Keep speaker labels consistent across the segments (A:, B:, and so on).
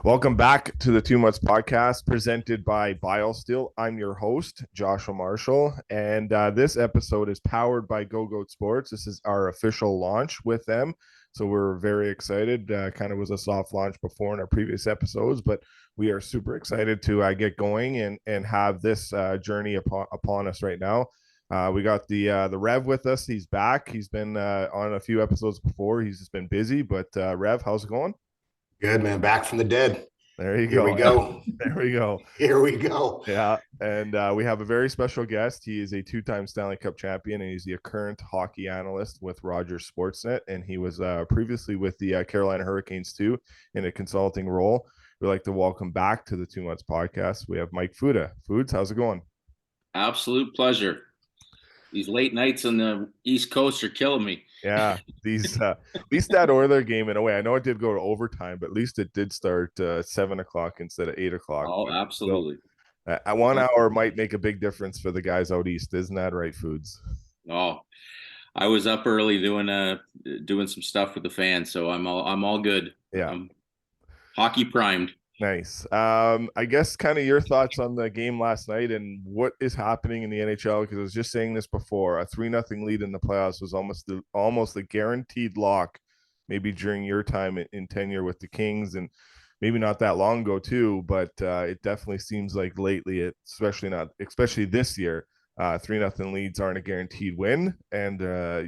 A: Welcome back to the Mutts podcast presented by BioSteel. I'm your host, Joshua Marshall, and this episode is powered by GoGoat Sports. This is our official launch with them, so we're very excited. Kind of was a soft launch before in our previous episodes, but we are super excited to get going and have this journey upon us right now. We got the Rev with us. He's back. He's been on a few episodes before. He's just been busy, but Rev, how's it going?
B: Good, man. Back from the dead.
A: There you
B: Here
A: go.
B: we go.
A: There we go.
B: Here we go.
A: Yeah. And we have a very special guest. He is a two-time Stanley Cup champion, and he's the current hockey analyst with Rogers Sportsnet. And he was previously with the Carolina Hurricanes, too, in a consulting role. We'd like to welcome back to the 2 Months podcast. We have Mike Futa. Foods, how's it going?
C: Absolute pleasure. These late nights on the East Coast are killing me.
A: Yeah, at least that Oiler game in a way. I know it did go to overtime, but at least it did start 7 o'clock instead of 8 o'clock.
C: Oh, absolutely.
A: So, at 1 hour might make a big difference for the guys out east, isn't that right, Foods?
C: Oh, I was up early doing some stuff with the fans, so I'm all good.
A: Yeah,
C: hockey primed.
A: Nice. I guess kind of your thoughts on the game last night and what is happening in the NHL, because I was just saying this before. A 3-0 lead in the playoffs was almost a guaranteed lock, maybe during your time in tenure with the Kings, and maybe not that long ago too, but it definitely seems like lately, especially this year, 3-0 leads aren't a guaranteed win, and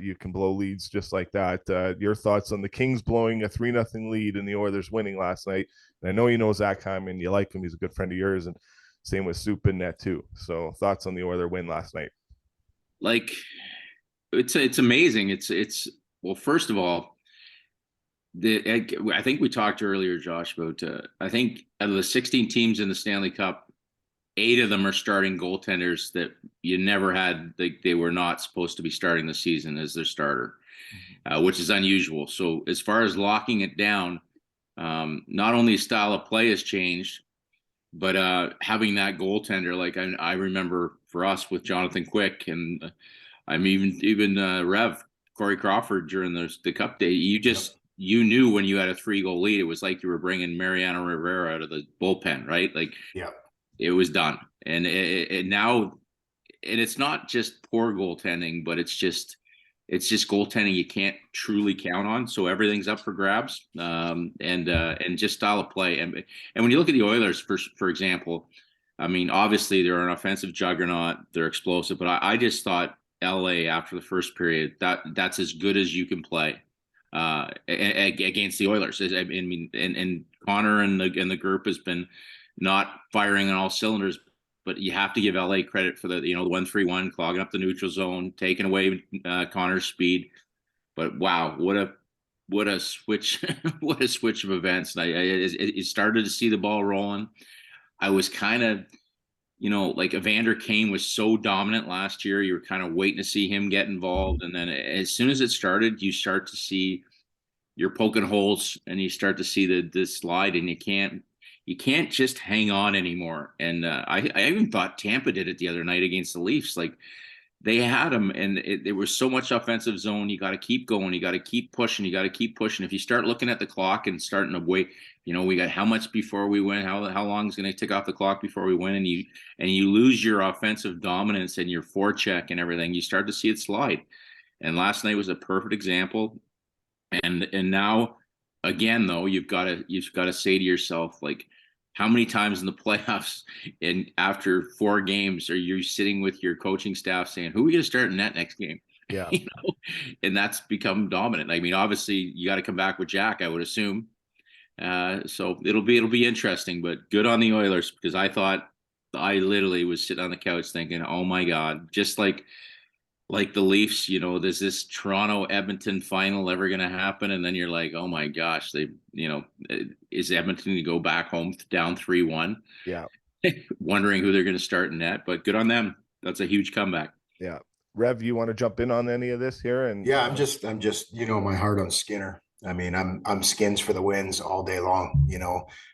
A: you can blow leads just like that. Your thoughts on the Kings blowing a 3-0 lead and the Oilers winning last night? And I know you know Zach Hyman, you like him; he's a good friend of yours, and same with Soup in net too. So, thoughts on the Oilers win last night?
C: Like, it's amazing. It's well, first of all, I think we talked earlier, Josh, about I think out of the 16 teams in the Stanley Cup, 8 of them are starting goaltenders that you never had. They were not supposed to be starting the season as their starter, which is unusual. So as far as locking it down, not only style of play has changed, but having that goaltender, like I remember for us with Jonathan Quick, and I'm even Rev Corey Crawford during the Cup day. You knew when you had a 3-goal lead, it was like you were bringing Mariano Rivera out of the bullpen, right? Like,
B: yeah.
C: It was done. And now it's not just poor goaltending, but it's just goaltending you can't truly count on. So everything's up for grabs, and just style of play. And when you look at the Oilers, for example, I mean, obviously they're an offensive juggernaut. They're explosive, but I just thought LA after the first period, that's as good as you can play against the Oilers. I mean, and Connor and the group has been not firing on all cylinders, but you have to give LA credit for the 1-3-1, clogging up the neutral zone, taking away Connor's speed. But wow, what a switch, what a switch of events. And I started to see the ball rolling. I was kind of, like Evander Kane was so dominant last year. You were kind of waiting to see him get involved. And then as soon as it started, you start to see you're poking holes and you start to see the slide, and you can't just hang on anymore. And I even thought Tampa did it the other night against the Leafs. Like, they had them, and there was so much offensive zone. You got to keep going. You got to keep pushing. You got to keep pushing. If you start looking at the clock and starting to wait, we got how much before we win? How long is going to tick off the clock before we win? And you lose your offensive dominance and your forecheck and everything. You start to see it slide. And last night was a perfect example. And now, again, though, you've got to say to yourself, like, how many times in the playoffs and after 4 games are you sitting with your coaching staff saying, who are we going to start in that next game?
A: Yeah.
C: And that's become dominant. I mean, obviously you got to come back with Jack, I would assume. So it'll be interesting, but good on the Oilers, because I thought I literally was sitting on the couch thinking, oh my God, just like the Leafs, there's this Toronto Edmonton final ever going to happen? And then you're like, oh my gosh, is Edmonton going to go back home down 3-1?
A: Yeah.
C: Wondering who they're going to start in net, but good on them. That's a huge comeback.
A: Yeah. Rev, you want to jump in on any of this here? And
B: yeah, I'm just, my heart on Skinner. I mean, I'm Skins for the wins all day long,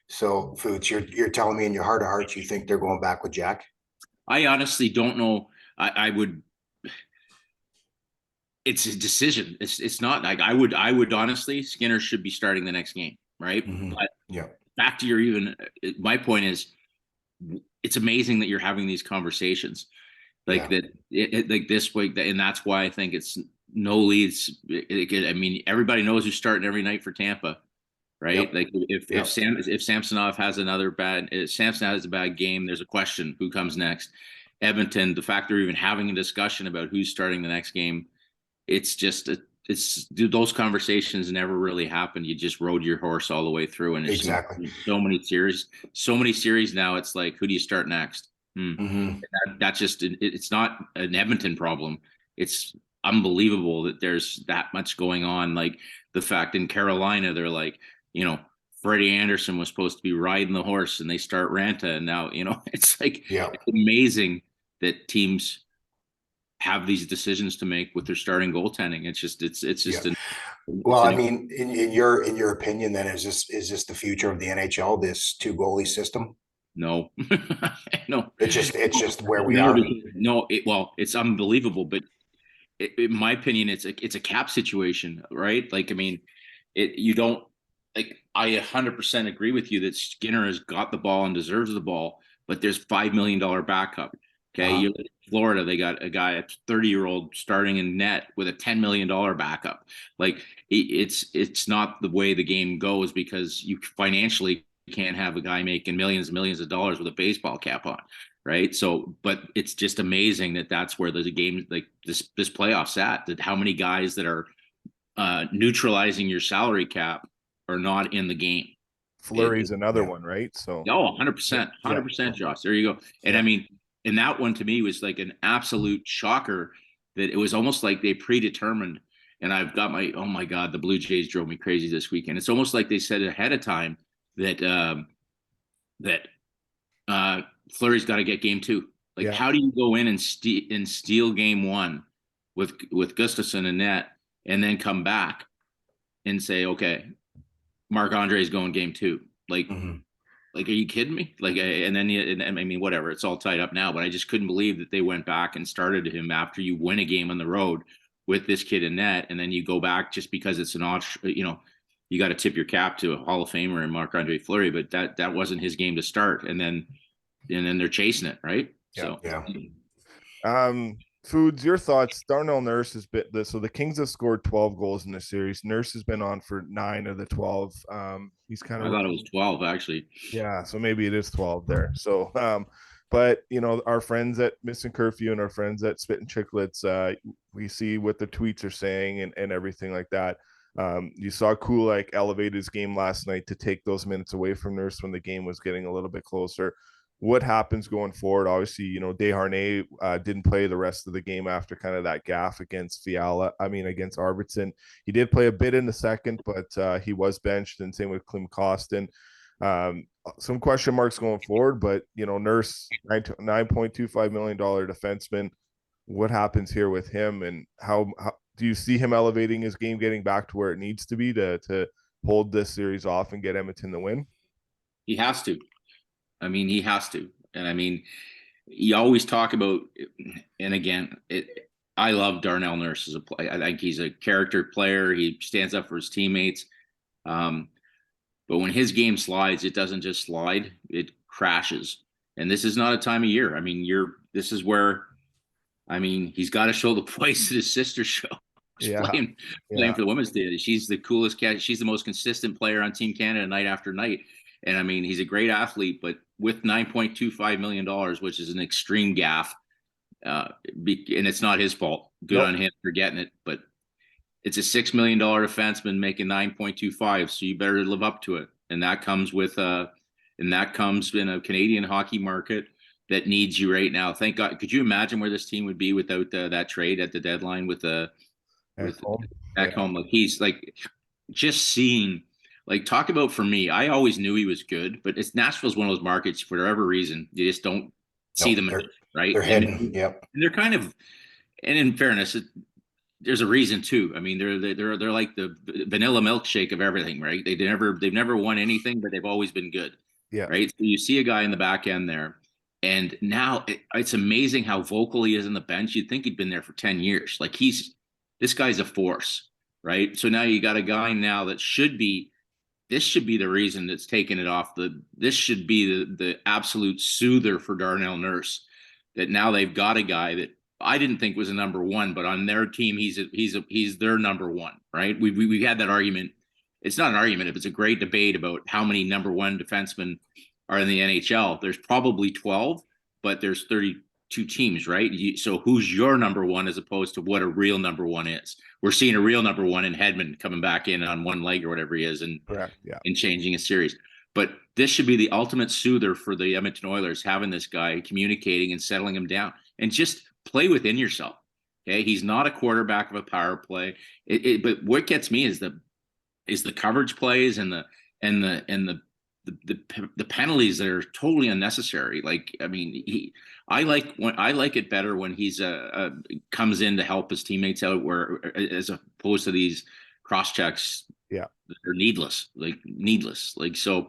B: So Foots, you're telling me in your heart of hearts, you think they're going back with Jack?
C: I honestly don't know. I would, it's a decision. It's not like I would honestly, Skinner should be starting the next game, right?
B: Mm-hmm.
C: But
B: yeah,
C: fact you're even, my point is, it's amazing that you're having these conversations like that, like this week, and that's why I think it's no leads. I mean, everybody knows who's starting every night for Tampa, right?
B: Yep.
C: Like if Samsonov has another bad, if Samson has a bad game, there's a question who comes next. Edmonton, the fact they're even having a discussion about who's starting the next game, it's just those conversations never really happened. You just rode your horse all the way through, and there's
B: Exactly.
C: so many series now. It's like, who do you start next? That's just it's not an Edmonton problem. It's unbelievable that there's that much going on. Like the fact in Carolina, they're like, Freddie Anderson was supposed to be riding the horse, and they start Ranta, and now it's like it's amazing that teams have these decisions to make with their starting goaltending. It's just
B: well, I mean, in your opinion, then is this the future of the NHL? This two goalie system?
C: No, no.
B: It's just where we are.
C: No, it's unbelievable, but in my opinion, it's a cap situation, right? Like, I mean, you don't like. I 100% agree with you that Skinner has got the ball and deserves the ball, but there's $5 million backup. Okay, you look at Florida, they got a guy, a 30-year-old starting in net with a $10 million backup. Like it's not the way the game goes, because you financially can't have a guy making millions and millions of dollars with a baseball cap on, right? So, but it's just amazing that that's where the game, like this playoffs at, that how many guys that are neutralizing your salary cap are not in the game.
A: Fleury's another one, right? So
C: 100%, Josh. There you go. And I mean, and that one to me was like an absolute shocker, that it was almost like they predetermined. And I've got oh my God, the Blue Jays drove me crazy this weekend. It's almost like they said ahead of time that Fleury's got to get game 2. Like, how do you go in and steal game 1 with Gustafsson and net, and then come back and say, okay, Marc-Andre's going game 2? Like, like, are you kidding me? Like, and then I mean, whatever, it's all tied up now, but I just couldn't believe that they went back and started him after you win a game on the road with this kid in net, and then you go back just because it's an you got to tip your cap to a Hall of Famer and Marc-Andre Fleury, but that wasn't his game to start, and then they're chasing it, right?
A: Foods, your thoughts? Darnell Nurse has been so the Kings have scored 12 goals in this series. Nurse has been on for 9 of the 12. He's kind of,
C: I thought it was 12 actually.
A: Yeah, so maybe it is 12 there. So but our friends at Missing Curfew and our friends at Spit and Chicklets, we see what the tweets are saying and everything like that. You saw Kulak elevate his game last night to take those minutes away from Nurse when the game was getting a little bit closer. What happens going forward? Obviously, Desharnais didn't play the rest of the game after kind of that gaffe against against Arvidsson. He did play a bit in the second, but he was benched, and same with Klim Kostin. Some question marks going forward, but Nurse, $9.25 million defenseman. What happens here with him, and how do you see him elevating his game, getting back to where it needs to be to hold this series off and get Edmonton the win?
C: He has to. I mean, he has to. And I mean, you always talk about, and again, I love Darnell Nurse as a player. I think he's a character player. He stands up for his teammates. But when his game slides, it doesn't just slide, it crashes. And this is not a time of year. I mean, this is where, I mean, he's got to show the place at his sister's show. Playing for the women's team. She's the coolest cat. She's the most consistent player on Team Canada night after night. And I mean, he's a great athlete, but with $9.25 million, which is an extreme gaffe, and it's not his fault. Good on him for getting it, but it's a $6 million defenseman making 9.25, so you better live up to it. And that comes with in a Canadian hockey market that needs you right now. Thank God. Could you imagine where this team would be without that trade at the deadline with back home? Like, he's like, just seeing. Like, talk about, for me, I always knew he was good, but Nashville's one of those markets, for whatever reason, you just don't see them, right?
B: They're hidden. Yep.
C: And they're kind of, and in fairness, there's a reason too. I mean, they're like the vanilla milkshake of everything, right? They've never won anything, but they've always been good.
A: Yeah.
C: Right. So you see a guy in the back end there, and now it's amazing how vocal he is on the bench. You'd think he'd been there for 10 years. Like, this guy's a force, right? So now you got a guy now that should be this should be the reason that's taken it off. This should be the absolute soother for Darnell Nurse, that now they've got a guy that I didn't think was a number one, but on their team he's their number one, right? We had that argument. It's not an argument. If it's a great debate about how many number one defensemen are in the NHL. There's probably 12, but there's 32 teams, right? So who's your number one as opposed to what a real number one is? We're seeing a real number one in Hedman coming back in on one leg or whatever he is and changing a series. But this should be the ultimate soother for the Edmonton Oilers, having this guy communicating and settling him down, and just play within yourself. Okay, he's not a quarterback of a power play. But what gets me is the coverage plays and the penalties that are totally unnecessary. Like, I mean, I like it better when he's comes in to help his teammates out, where as opposed to these cross checks.
A: Yeah,
C: they're needless. Like, so.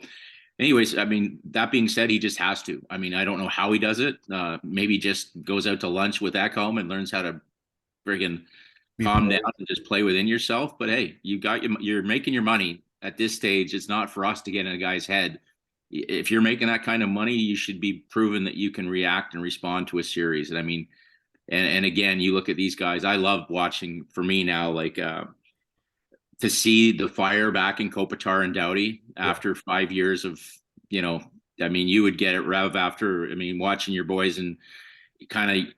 C: Anyways, I mean, that being said, he just has to. I mean, I don't know how he does it. Maybe just goes out to lunch with Ekholm and learns how to friggin' calm down and just play within yourself. But hey, you're making your money at this stage. It's not for us to get in a guy's head. If you're making that kind of money, you should be proven that you can react and respond to a series. And I mean, and again, you look at these guys. I love watching. For me now, like to see the fire back in Kopitar and Doughty after 5 years of, I mean, you would get it rev after. I mean, watching your boys and kind of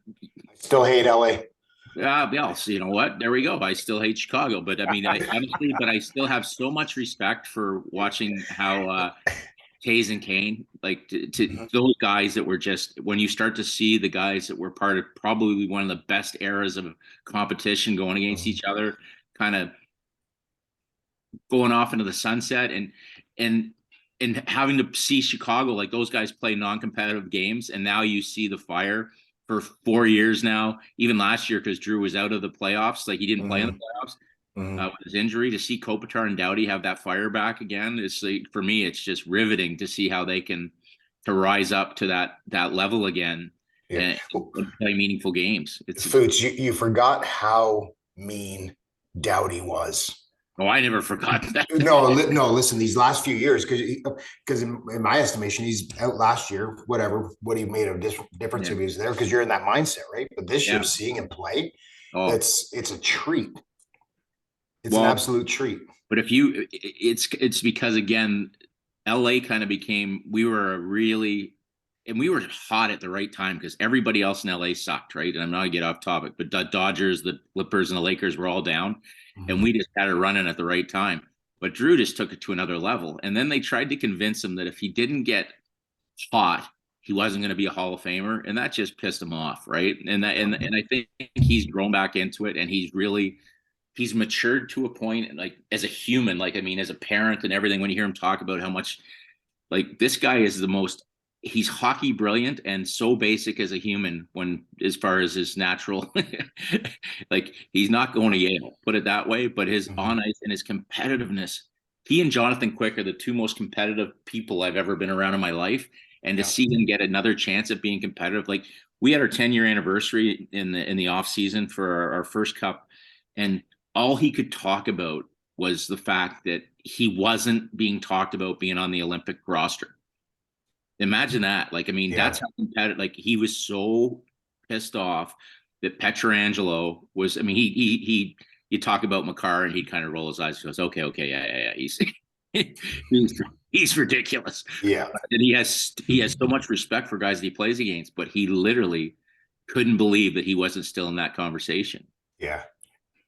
B: still hate LA.
C: Yeah, so you know what? There we go. I still hate Chicago, but I mean, honestly, but I still have so much respect for watching how Taze and Kane, like to those guys that were just, when you start to see the guys that were part of probably one of the best eras of competition going against each other, kind of going off into the sunset, and having to see Chicago, like those guys play non-competitive games, and now you see the fire for 4 years now, even last year, because Drew was out of the playoffs, like he didn't play in the playoffs with his injury. To see Kopitar and Doughty have that fire back again, it's like, for me, it's just riveting to see how they can to rise up to that level again and play meaningful games. It's
B: Foots, you forgot how mean Doughty was.
C: Oh, I never forgot that.
B: No, listen, these last few years, because in my estimation, he's out last year, what he made a difference if he was there, because you're in that mindset, right? But this year, seeing him play, it's a treat. It's an absolute treat.
C: But it's because, again, LA kind of became, we were hot at the right time because everybody else in LA sucked, right? And I'm not gonna get off topic, but the Dodgers, the Clippers, and the Lakers were all down. And we just had it running at the right time. But Drew just took it to another level. And then they tried to convince him that if he didn't get hot, he wasn't going to be a Hall of Famer. And that just pissed him off, right? And I think he's grown back into it, and he's matured to a point, like as a human, like, I mean, as a parent and everything, when you hear him talk about how much, like, this guy is he's hockey brilliant and so basic as a human, when as far as his natural like, he's not going to Yale, put it that way, but his on ice and his competitiveness, he and Jonathan Quick are the two most competitive people I've ever been around in my life. And to see him get another chance at being competitive, like, we had our 10-year anniversary in the off season for our first cup, and all he could talk about was the fact that he wasn't being talked about being on the Olympic roster. Imagine that. Like, I mean, that's how competitive, like, he was so pissed off that Pietrangelo was, I mean, you talk about Makar and he'd kind of roll his eyes. He goes, okay. Yeah. He's ridiculous.
B: Yeah.
C: And he has so much respect for guys that he plays against, but he literally couldn't believe that he wasn't still in that conversation.
B: Yeah.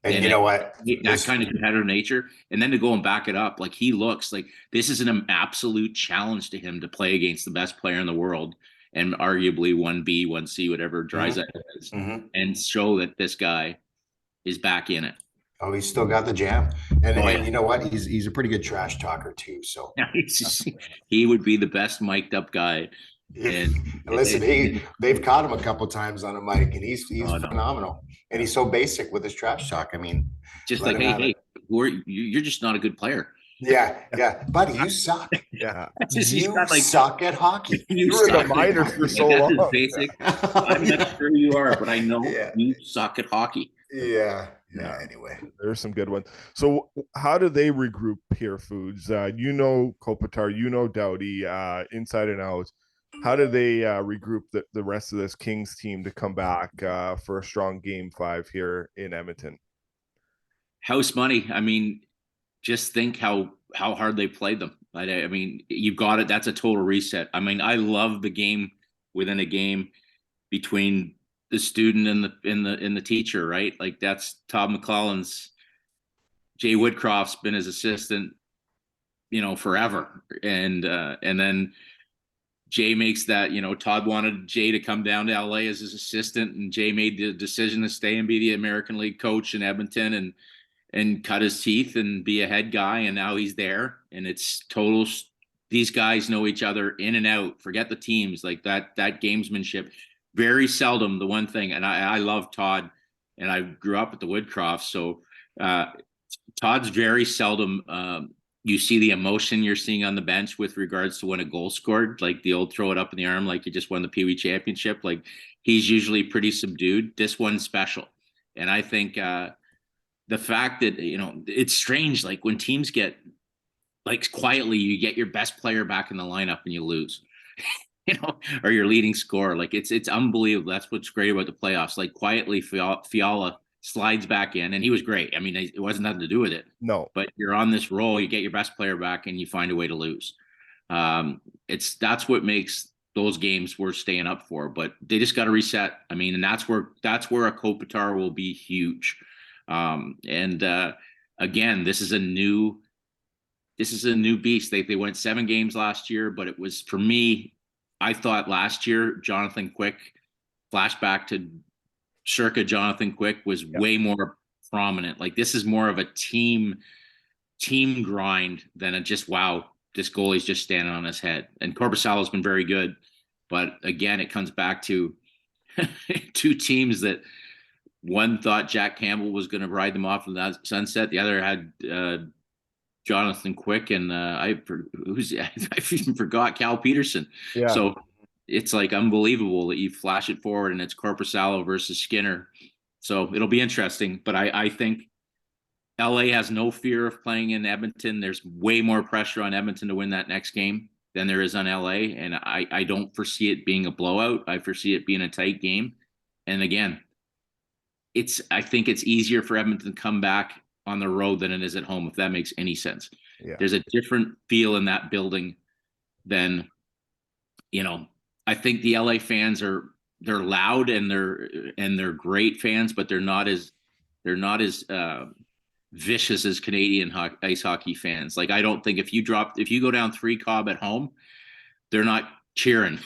B: And you know what?
C: That kind of competitive nature. And then to go and back it up, like, he looks like this is an absolute challenge to him to play against the best player in the world, and arguably 1B, 1C, whatever Drysdale is, and show that this guy is back in it.
B: Oh, he's still got the jam. And you know what? He's a pretty good trash talker too. So
C: he would be the best mic'd up guy. And
B: listen, they've caught him a couple times on a mic, and he's phenomenal. And he's so basic with his trash talk. I mean,
C: just like, hey, you're just not a good player.
B: Yeah, buddy, you suck.
A: Yeah,
B: you suck at hockey.
A: You were in the minors for so long.
C: Basic. I'm not sure you are, but I know you suck at hockey.
B: Yeah, Yeah. Anyway,
A: there's some good ones. So how do they regroup here, Foods? Kopitar, Doughty, inside and out. How do they regroup the rest of this Kings team to come back for a strong game 5 here in Edmonton?
C: House money. I mean, just think how hard they played them. I mean, you've got it. That's a total reset. I mean, I love the game within a game between the student and the teacher, right? Like that's Todd McClellan's. Jay Woodcroft's been his assistant, forever, and then Jay makes that. Todd wanted Jay to come down to LA as his assistant, and Jay made the decision to stay and be the American League coach in Edmonton, and cut his teeth and be a head guy, and now he's there, and it's total. These guys know each other in and out. Forget the teams, like that gamesmanship. Very seldom the one thing, and I love Todd, and I grew up at the Woodcrofts, so Todd's very seldom. You see the emotion you're seeing on the bench with regards to when a goal scored, like the old throw it up in the arm, like you just won the Pee Wee championship. Like he's usually pretty subdued. This one's special, and I think the fact that it's strange. Like when teams get like quietly, you get your best player back in the lineup and you lose. Or your leading scorer. Like it's unbelievable. That's what's great about the playoffs. Like quietly, Fiala slides back in, and he was great. I mean, it wasn't nothing to do with it.
A: No,
C: but you're on this roll. You get your best player back, and you find a way to lose. That's what makes those games worth staying up for. But they just got to reset. I mean, and that's where a Kopitar will be huge. Again, this is a new beast. They went 7 games last year, but it was, for me, I thought last year Jonathan Quick, flashback to circa Jonathan Quick, was way more prominent. Like this is more of a team grind than just wow, this goalie's just standing on his head. And Korpisalo's been very good, but again, it comes back to 2 teams that one thought Jack Campbell was going to ride them off in the sunset. The other had Jonathan Quick, and I even forgot Cal Peterson.
A: Yeah.
C: So it's like unbelievable that you flash it forward and it's Korpisalo versus Skinner. So it'll be interesting. But I think LA has no fear of playing in Edmonton. There's way more pressure on Edmonton to win that next game than there is on LA. And I don't foresee it being a blowout. I foresee it being a tight game. And again, I think it's easier for Edmonton to come back on the road than it is at home, if that makes any sense.
A: Yeah.
C: There's a different feel in that building than, I think the LA fans they're loud and they're great fans, but they're not as vicious as Canadian ice hockey fans. Like, I don't think if you go down 3 Cobb at home, they're not cheering.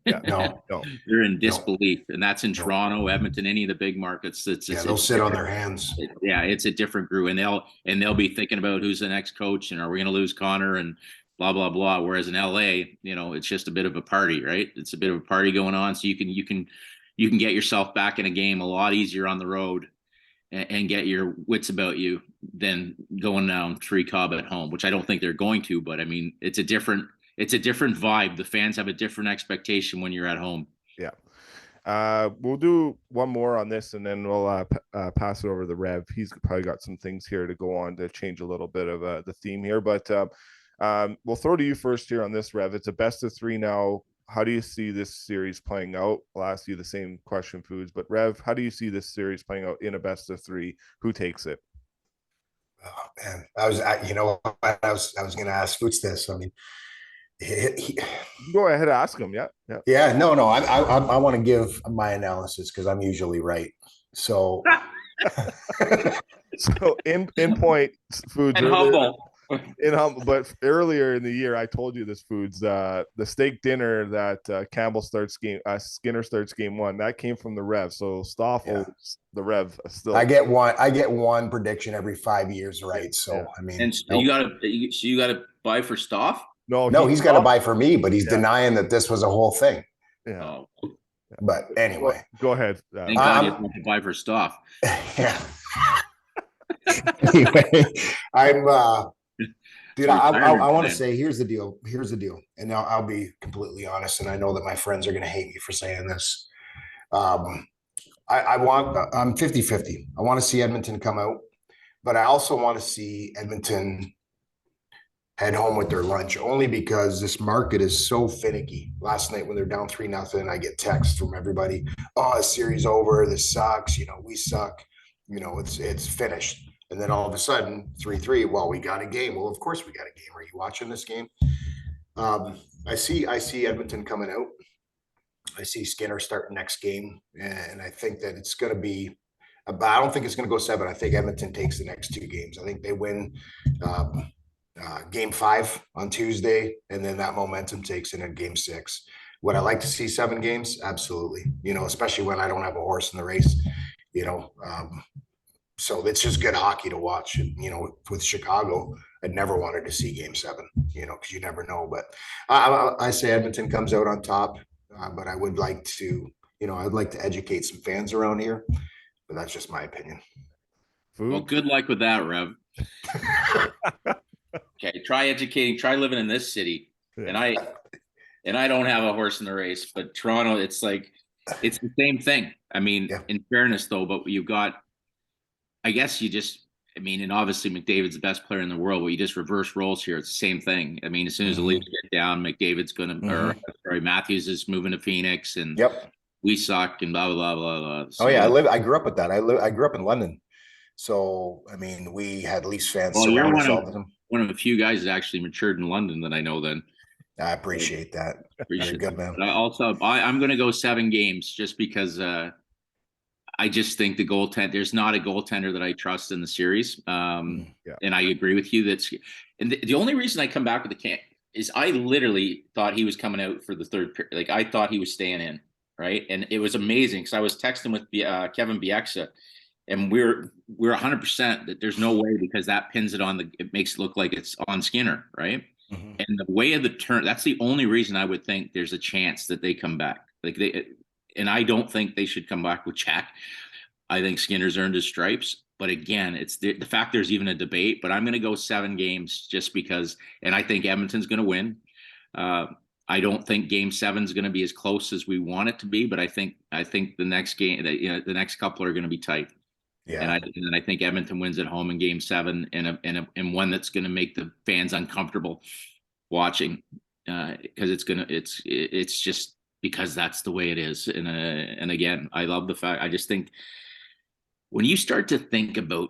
A: Yeah, no.
C: They're in disbelief, and that's in Toronto, Edmonton, any of the big markets.
B: They'll sit on their hands.
C: It's a different group, and they'll be thinking about who's the next coach, and are we going to lose Connor and blah blah blah. Whereas in LA, it's just a bit of a party, right? It's a bit of a party going on, so you can get yourself back in a game a lot easier on the road and get your wits about you than going down 3 Cobb at home, which I don't think they're going to. But I mean, it's a different vibe. The fans have a different expectation when you're at home.
A: Yeah. We'll do one more on this, and then we'll pass it over to Rev. He's probably got some things here to go on to change a little bit of the theme here. But we'll throw to you first here on this, Rev. It's a best of 3 now. How do you see this series playing out? I'll ask you the same question, Foods. But Rev, how do you see this series playing out in a best of 3? Who takes it?
B: Oh man, I was going to ask Foots this. I mean,
A: go ahead and ask him.
B: Yeah. No. I want to give my analysis because I'm usually right. So,
A: in point, Foods,
C: and humble.
A: But earlier in the year, I told you this, Foods, the steak dinner that Skinner starts game 1, that came from the Rev. So Stoffel, the Rev, still.
B: I get one prediction every 5 years, right? So I mean,
C: and you gotta buy for Stoff.
B: No, he's got to buy for me, but he's denying that this was a whole thing.
A: Yeah.
B: But anyway,
A: go ahead.
C: Thank God you have to buy for Stoff.
B: Yeah. Anyway, dude, I want to say, here's the deal. And now I'll be completely honest. And I know that my friends are going to hate me for saying this. I'm 50-50. I want to see Edmonton come out, but I also want to see Edmonton head home with their lunch, only because this market is so finicky. Last night when they're down 3-0, I get texts from everybody. Oh, the series over. This sucks. We suck. It's finished. And then all of a sudden, 3-3. Well, we got a game. Well, of course we got a game. Are you watching this game? I see Edmonton coming out. I see Skinner starting next game, and I think that it's going to be. But I don't think it's going to go 7. I think Edmonton takes the next 2 games. I think they win game 5 on Tuesday, and then that momentum takes in game 6. Would I like to see 7 games? Absolutely. Especially when I don't have a horse in the race. So it's just good hockey to watch. And, with Chicago, I never wanted to see game 7. Because you never know. But I say Edmonton comes out on top. But I would like to, I'd like to educate some fans around here. But that's just my opinion.
C: Well, good luck with that, Rev. Okay, try educating. Try living in this city. Yeah. And I don't have a horse in the race, but Toronto, it's like it's the same thing. I mean, in fairness, though, but you've got. I guess you just. I mean, and obviously McDavid's the best player in the world. But you just reverse roles here. It's the same thing. I mean, as soon as the Leafs get down, McDavid's going to, or sorry, Matthews is moving to Phoenix, and we suck, and blah blah blah blah.
B: So, I grew up with that. I grew up in London, so I mean, we had Leafs fans.
C: Well, you're one of the few guys that actually matured in London that I know. Then
B: I appreciate that. You're good, man.
C: But I'm going to go 7 games just because. I just think there's not a goaltender that I trust in the series. And I agree with you. And the only reason I come back with the camp is I literally thought he was coming out for the third period. Like I thought he was staying in, right? And it was amazing because I was texting with Kevin Bieksa, and we're 100% that there's no way, because that pins it it makes it look like it's on Skinner, right? And the way of the turn, that's the only reason I would think there's a chance that they come back. And I don't think they should come back with Jack. I think Skinner's earned his stripes. But again, it's the fact there's even a debate. But I'm going to go 7 games just because, and I think Edmonton's going to win. I don't think game 7 is going to be as close as we want it to be. But I think the next game, the next couple are going to be tight. Yeah. And I think Edmonton wins at home in game 7 and one that's going to make the fans uncomfortable watching because it's just. Because that's the way it is. And again, I love the fact, I just think when you start to think about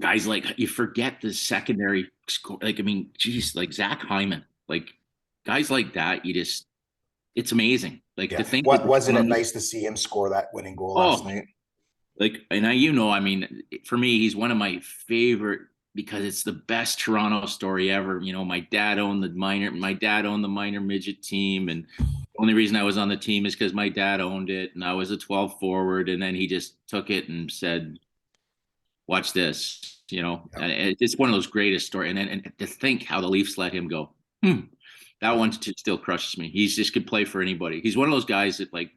C: guys like, you forget the secondary score. Like, I mean, geez, like Zach Hyman, like guys like that, it's amazing. Like to think.
B: Wasn't it nice to see him score that winning goal last night?
C: Like, and I mean, for me, he's one of my favorite, because it's the best Toronto story ever. My dad owned the minor midget team, and the only reason I was on the team is because my dad owned it, and I was a 12 forward, and then he just took it and said, "Watch this," And it's one of those greatest stories. And to think how the Leafs let him go, that one still crushes me. He's just could play for anybody. He's one of those guys that, like,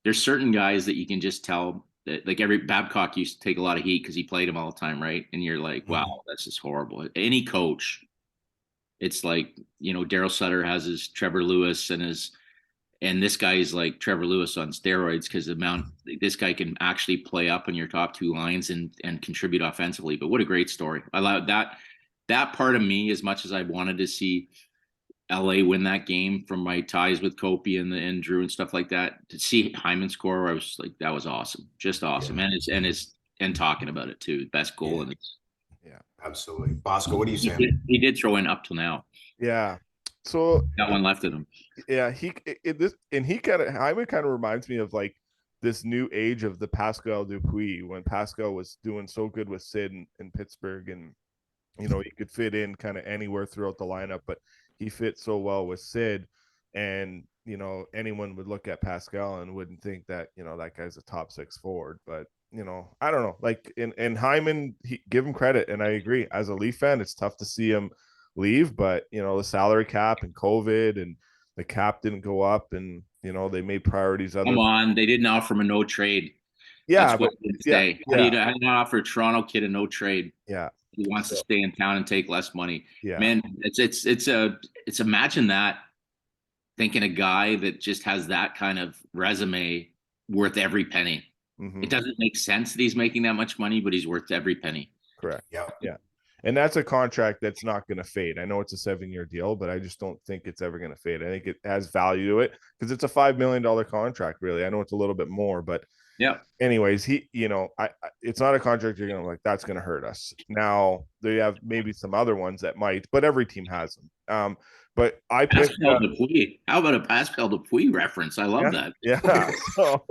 C: there's certain guys that you can just tell. Like Babcock used to take a lot of heat because he played him all the time, right? And you're like, wow, that's just horrible. Any coach, it's like, Daryl Sutter has his Trevor Lewis and this guy is like Trevor Lewis on steroids because this guy can actually play up in your top 2 lines and contribute offensively. But what a great story. I love that part of me, as much as I wanted to see LA win that game from my ties with Kopi and Drew and stuff like that. To see Hyman score, I was like, that was awesome, just awesome. Yeah. And talking about it too, best goal in it.
B: Yeah, absolutely. Bosco, what are you saying?
C: He did throw in up till now.
A: Yeah, so
C: got one left in him.
A: Yeah, Hyman kind of reminds me of like this new age of the Pascal Dupuis, when Pascal was doing so good with Sid in Pittsburgh, and he could fit in kind of anywhere throughout the lineup, but he fit so well with Sid, and anyone would look at Pascal and wouldn't think that that guy's a top 6 forward. But I don't know, like in Hyman, give him credit, and I agree, as a Leaf fan, it's tough to see him leave, but the salary cap and COVID and the cap didn't go up, and they made priorities.
C: Come on, they didn't offer him a no trade.
A: Yeah,
C: that's what they say. How do you not offer a Toronto kid a no trade?
A: Yeah.
C: He wants to stay in town and take less money.
A: Yeah,
C: man, it's imagine that, thinking a guy that just has that kind of resume worth every penny. It doesn't make sense that he's making that much money, but he's worth every penny.
A: Correct.
B: Yeah.
A: Yeah. And that's a contract that's not going to fade. I know it's a 7-year deal, but I just don't think it's ever going to fade. I think it has value to it because it's a $5 million contract, really. I know it's a little bit more, but
C: yeah.
A: Anyways, it's not a contract you're gonna like. That's gonna hurt us. Now they have maybe some other ones that might, but every team has them. But I picked.
C: How about a Pascal Dupuis reference? I love that.
A: Yeah. So,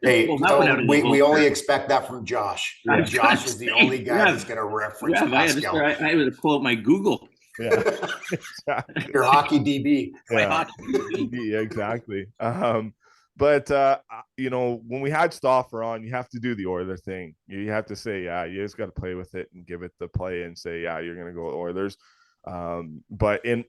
B: hey, we only expect that from Josh. Yeah. Josh is the only guy that's going to reference Pascal.
C: I had to pull up my Google.
A: Yeah, exactly.
B: Your hockey DB.
A: Yeah, yeah, exactly. But when we had Stauffer on, you have to do the Oilers thing. You have to say, yeah, you just got to play with it and give it the play and say, yeah, you're gonna go with Oilers. But in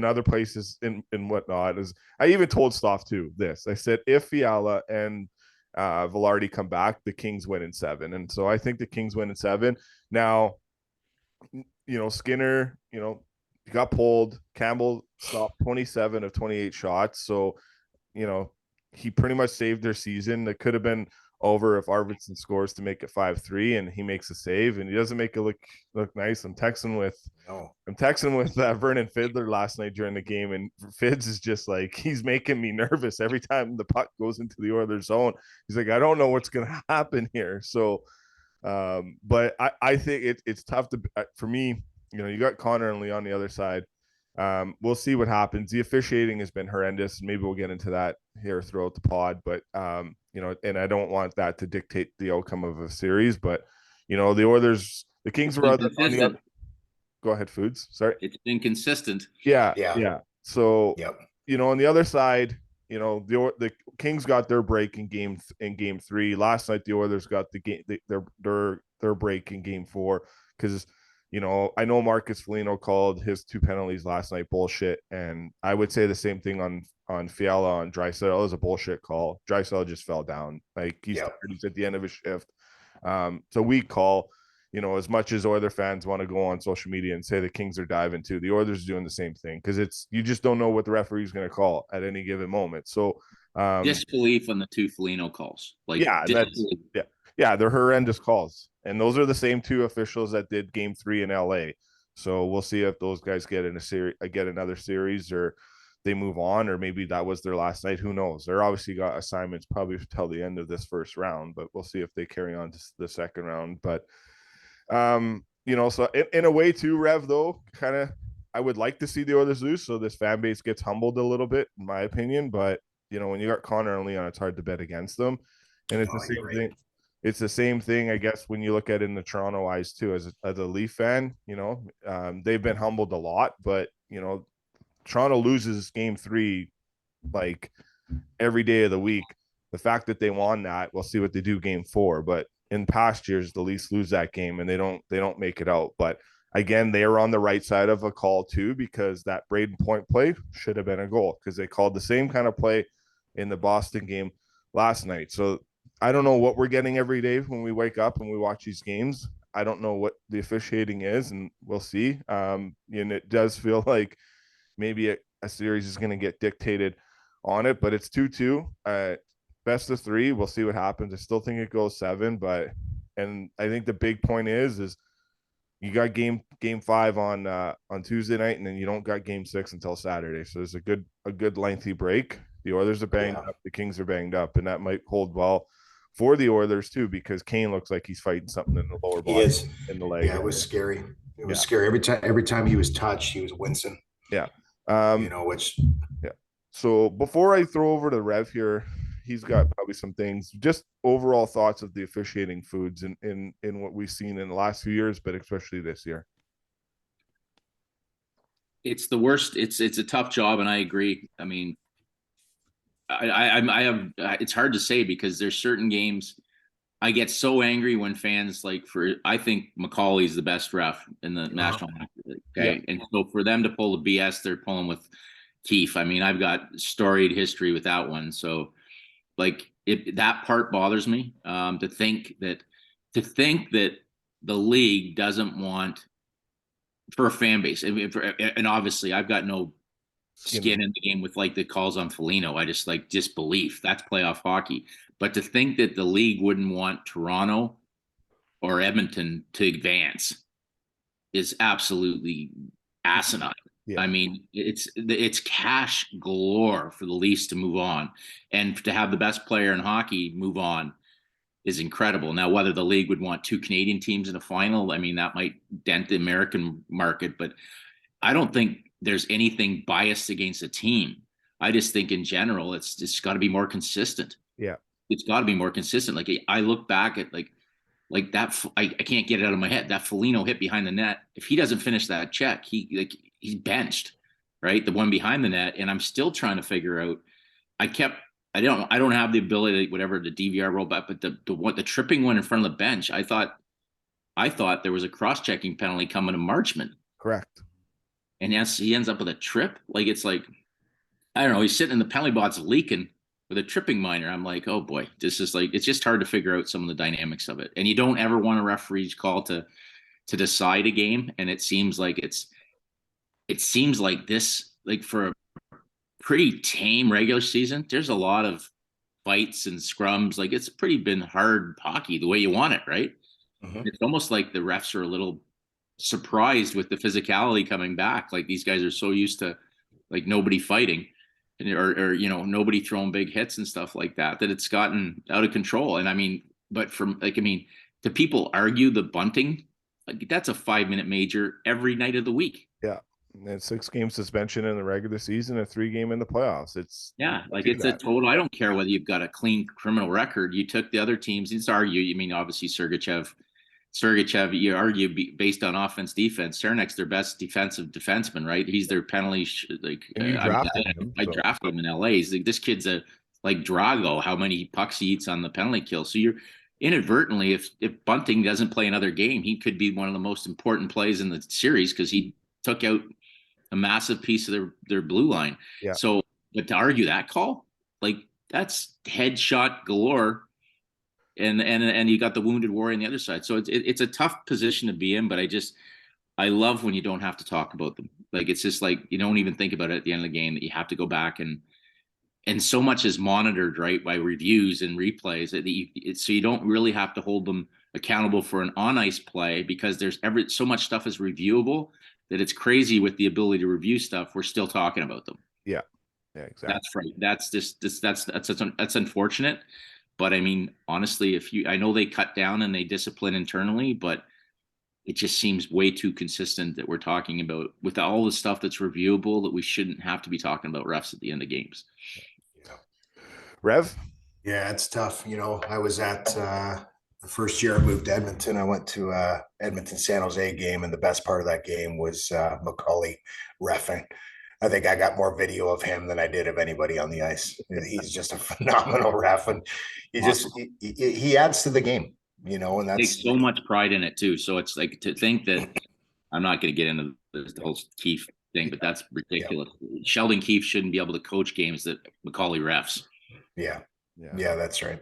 A: other places in whatnot is I even told Stauf too this. I said if Fiala and Velarde come back, the Kings win in 7. And so I think the Kings win in 7. Now, Skinner, got pulled. Campbell stopped 27 of 28 shots. So he pretty much saved their season. That could have been over if Arvidsson scores to make it 5-3 and he makes a save and he doesn't make it look nice. I'm texting with Vernon Fiddler last night during the game, and Fids is just like, he's making me nervous every time the puck goes into the Oilers zone. He's like, I don't know what's going to happen here. So, but I think it's tough for me. You got Connor and Lee on the other side. We'll see what happens. The officiating has been horrendous. Maybe we'll get into that here throughout the pod, but and I don't want that to dictate the outcome of a series. But the Oilers, the Kings were on the other. Go ahead, Foods. Sorry,
C: it's inconsistent.
A: Yeah. So on the other side, the Kings got their break in game 3. Last night the Oilers got their break in game 4 because. I know Marcus Foligno called his 2 penalties last night bullshit, and I would say the same thing on Fiala on Draisaitl. It was a bullshit call. Draisaitl just fell down. Like he's at the end of his shift. It's a weak call. As much as Oilers fans want to go on social media and say the Kings are diving too, the Oilers are doing the same thing because you just don't know what the referee's going to call at any given moment. So
C: disbelief on the 2 Foligno calls.
A: They're horrendous calls. And those are the same 2 officials that did game 3 in LA. So we'll see if those guys get another series or they move on, or maybe that was their last night. Who knows? They're obviously got assignments probably till the end of this first round, but we'll see if they carry on to the second round. But, so in a way too, Rev, though, kind of, I would like to see the Oilers lose. So this fan base gets humbled a little bit, in my opinion. But, when you got Connor and Leon, it's hard to bet against them. And it's the same thing. It's the same thing, I guess, when you look at it in the Toronto eyes too. As a Leaf fan, they've been humbled a lot, but Toronto loses game 3 like every day of the week. The fact that they won that, we'll see what they do game 4. But in past years, the Leafs lose that game and they don't make it out. But again, they are on the right side of a call too, because that Braden Point play should have been a goal because they called the same kind of play in the Boston game last night. So I don't know what we're getting every day when we wake up and we watch these games. I don't know what the officiating is, and we'll see. And it does feel like maybe a series is going to get dictated on it, but it's 2-2. Best of 3. We'll see what happens. I still think it goes 7, and I think the big point is you got game 5 on Tuesday night, and then you don't got game 6 until Saturday. So there's a good lengthy break. The Oilers are banged up. The Kings are banged up, and that might hold well for the Oilers too, because Kane looks like he's fighting something in the lower body, in the leg.
B: Yeah, it was scary. It was scary. Every time he was touched, he was wincing.
A: Yeah.
B: Which.
A: Yeah. So before I throw over to Rev here, he's got probably some things, just overall thoughts of the officiating, Foods in what we've seen in the last few years, but especially this year.
C: It's the worst. It's a tough job, and I agree. I mean, I have, it's hard to say because there's certain games I get so angry when fans I think McCauley's the best ref in the National Hockey League. Okay. Yeah. And so for them to pull the BS they're pulling with Keefe, I mean, I've got storied history with that one. So that part bothers me, to think that the league doesn't want, for a fan base. And obviously I've got no skin in the game with the calls on Foligno. I just disbelief. That's playoff hockey. But to think that the league wouldn't want Toronto or Edmonton to advance is absolutely asinine.
A: Yeah.
C: I mean, it's cash galore for the Leafs to move on, and to have the best player in hockey move on is incredible. Now, whether the league would want two Canadian teams in a final, I mean, that might dent the American market, but I don't think there's anything biased against a team. I just think in general, it's just got to be more consistent.
A: Yeah.
C: It's got to be more consistent. Like I look back at like that. I can't get it out of my head. That Foligno hit behind the net. If he doesn't finish that check, he's benched, right? The one behind the net. And I'm still trying to figure out. I don't have the ability, whatever the DVR roll back, but the tripping one in front of the bench. I thought there was a cross-checking penalty coming to Marchman.
A: Correct.
C: And yes, he ends up with a trip. Like it's like, I don't know. He's sitting in the penalty box leaking with a tripping minor. I'm like, oh boy, this is like, it's just hard to figure out some of the dynamics of it. And you don't ever want a referee's call to decide a game. And it seems like this, like for a pretty tame regular season, there's a lot of fights and scrums. Like it's pretty been hard hockey the way you want it, right? Mm-hmm. It's almost like the refs are a little surprised with the physicality coming back. Like these guys are so used to like nobody fighting. Or nobody throwing big hits and stuff like that it's gotten out of control. And I mean, but do people argue the bunting? Like that's a 5-minute major every night of the week.
A: Yeah. And 6-game suspension in the regular season, a 3-game in the playoffs. It's
C: a total. I don't care whether you've got a clean criminal record. You took the other teams. It's argue. You mean obviously Sergachev, you argue based on offense, defense. Cernek's their best defensive defenseman, right? He's their penalty. I drafted him in LA. He's like, this kid's like Drago. How many pucks he eats on the penalty kill? So you're inadvertently, if Bunting doesn't play another game, he could be one of the most important plays in the series because he took out a massive piece of their blue line.
A: Yeah.
C: So, but to argue that call, like that's headshot galore. And you got the wounded warrior on the other side. So it's a tough position to be in, but I love when you don't have to talk about them. Like, it's just like, you don't even think about it at the end of the game that you have to go back and so much is monitored, right, by reviews and replays so you don't really have to hold them accountable for an on ice play because there's so much stuff is reviewable that it's crazy with the ability to review stuff. We're still talking about them.
A: Yeah. Yeah, exactly.
C: That's right. That's unfortunate. But I mean, honestly, I know they cut down and they discipline internally, but it just seems way too consistent that we're talking about with all the stuff that's reviewable that we shouldn't have to be talking about refs at the end of games.
A: Yeah. Rev?
B: Yeah, it's tough. I was at the first year I moved to Edmonton. I went to Edmonton San Jose game, and the best part of that game was McCauley reffing. I think I got more video of him than I did of anybody on the ice. He's just a phenomenal ref, and he adds to the game, and that's
C: takes so much pride in it too. So it's like to think that I'm not going to get into the whole Keefe thing, but that's ridiculous. Yeah. Sheldon Keefe shouldn't be able to coach games that McCauley refs.
B: Yeah, that's right.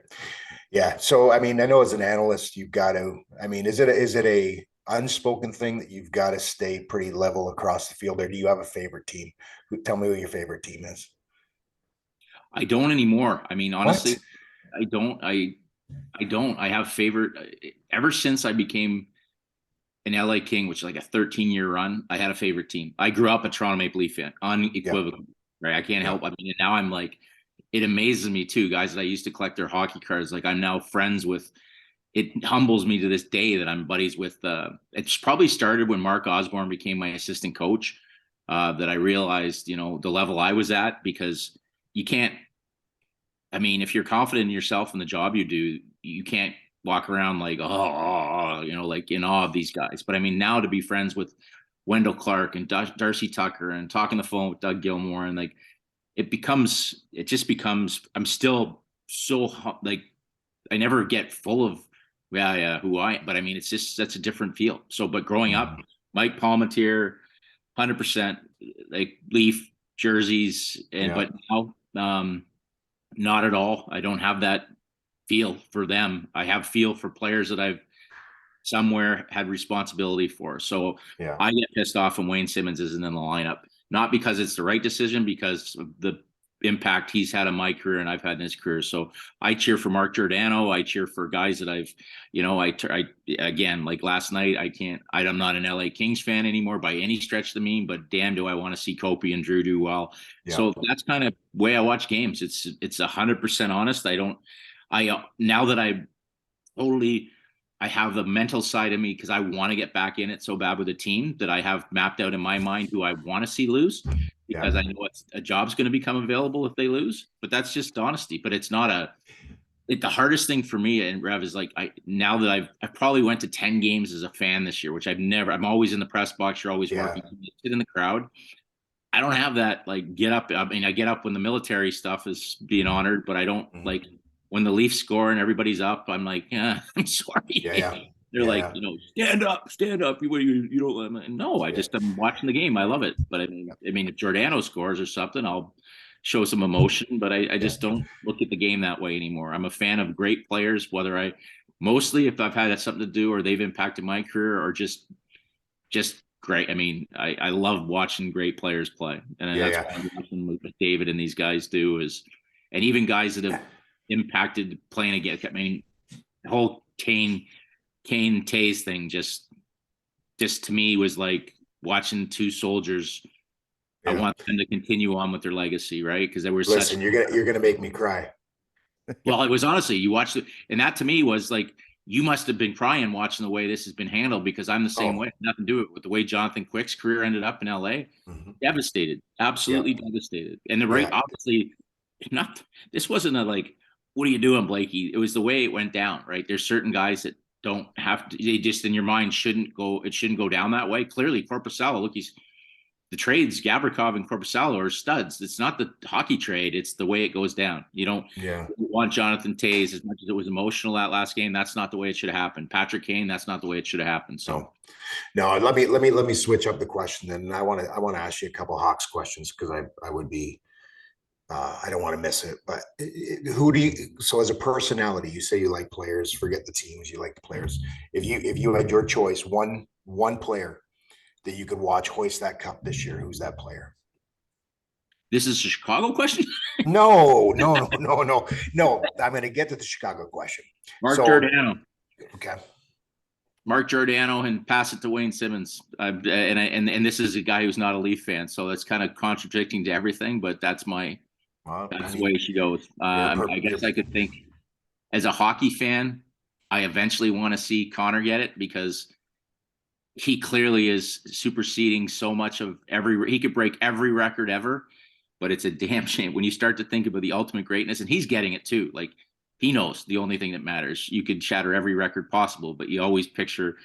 B: Yeah. So, I mean, I know as an analyst, you've got to, I mean, is it a unspoken thing that you've got to stay pretty level across the field, or do you have a favorite team? Tell me who your favorite team is.
C: I don't anymore. I mean, honestly, I don't. I have favorite ever since I became an LA King, which is like a 13-year run. I had a favorite team. I grew up a Toronto Maple Leaf fan, unequivocal, right? I can't help. I mean, and now I'm like, it amazes me too, guys that I used to collect their hockey cards. Like I'm now friends with. It humbles me to this day that I'm buddies with. It's probably started when Mark Osborne became my assistant coach. That I realized, the level I was at, because you can't. I mean, if you're confident in yourself and the job you do, you can't walk around like, like in awe of these guys. But I mean, now to be friends with Wendell Clark and Darcy Tucker and talking the phone with Doug Gilmore, and like, it just becomes. I'm still so like, I never get full of. But I mean, it's just, that's a different feel. So, but growing up, Mike Palmatier, 100% like Leaf jerseys, but now, not at all. I don't have that feel for them. I have feel for players that I've somewhere had responsibility for. So I get pissed off when Wayne Simmons isn't in the lineup, not because it's the right decision, because of the impact he's had on my career and I've had in his career. So I cheer for Mark Giordano. I cheer for guys that I've, I again, like last night, I'm not an LA Kings fan anymore by any stretch of the mean, but damn, do I want to see Kopi and Drew do well. Yeah. So that's kind of way I watch games. It's 100% honest. Now that I have the mental side of me because I want to get back in it so bad with a team that I have mapped out in my mind who I want to see lose, because I know a job's going to become available if they lose. But that's just honesty. But it's not the hardest thing for me, and Rev, is like now that I probably went to 10 games as a fan this year, which I'm always in the press box. You're always working. You sit in the crowd. I don't have that like get up. I mean, I get up when the military stuff is being honored, but I don't like when the Leafs score and everybody's up. I'm like, I'm sorry. They're like, stand up. You don't. No, I'm watching the game. I love it. But I mean, if Giordano scores or something, I'll show some emotion. But I just don't look at the game that way anymore. I'm a fan of great players, mostly if I've had something to do or they've impacted my career, or just great. I mean, I love watching great players play, and that's what I'm watching what David and these guys do and even guys that have impacted playing against. I mean, the whole Kane Tays thing just to me was like watching two soldiers. I want them to continue on with their legacy, right? Because they were.
B: Listen, you're gonna make me cry.
C: Well, it was honestly, you watched it, and that to me was like, you must have been crying watching the way this has been handled, because I'm the same way. Nothing to do with the way Jonathan Quick's career ended up in LA. Devastated, absolutely devastated. And obviously, this wasn't a like, what are you doing, Blakey? It was the way it went down, right? There's certain guys that don't have to, they just in your mind it shouldn't go down that way. Clearly, Korpisalo, look, the trades, Gavrikov and Korpisalo are studs. It's not the hockey trade, it's the way it goes down. You don't want Jonathan Tays as much as it was emotional that last game. That's not the way it should have happened. Patrick Kane, that's not the way it should have happened. So
B: no, let me switch up the question then. And I want to ask you a couple of Hawks questions, because I would be I don't want to miss it. But so as a personality, you say you like players, forget the teams, you like the players. If you had your choice, one player that you could watch hoist that cup this year, who's that player?
C: This is a Chicago question?
B: No. I'm going to get to the Chicago question.
C: Mark Giordano.
B: Okay.
C: Mark Giordano, and pass it to Wayne Simmons. And this is a guy who's not a Leaf fan, so that's kind of contradicting to everything. But that's the way she goes. I guess I could think as a hockey fan, I eventually want to see Connor get it, because he clearly is superseding so much of he could break every record ever, but it's a damn shame when you start to think about the ultimate greatness, and he's getting it too. Like, he knows the only thing that matters. You could shatter every record possible, but you always picture,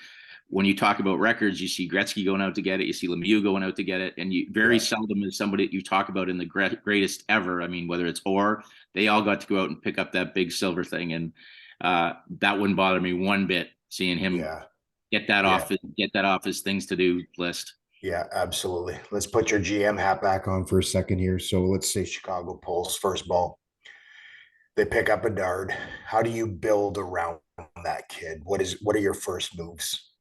C: when you talk about records, you see Gretzky going out to get it, you see Lemieux going out to get it, and you very seldom is somebody that you talk about in the greatest ever. I mean, whether it's Orr, they all got to go out and pick up that big silver thing, and that wouldn't bother me one bit, seeing him get that off his things to do list.
B: Yeah, absolutely. Let's put your GM hat back on for a second here. So let's say Chicago pulls first ball. They pick up a Dard. How do you build around that kid? What are your first moves?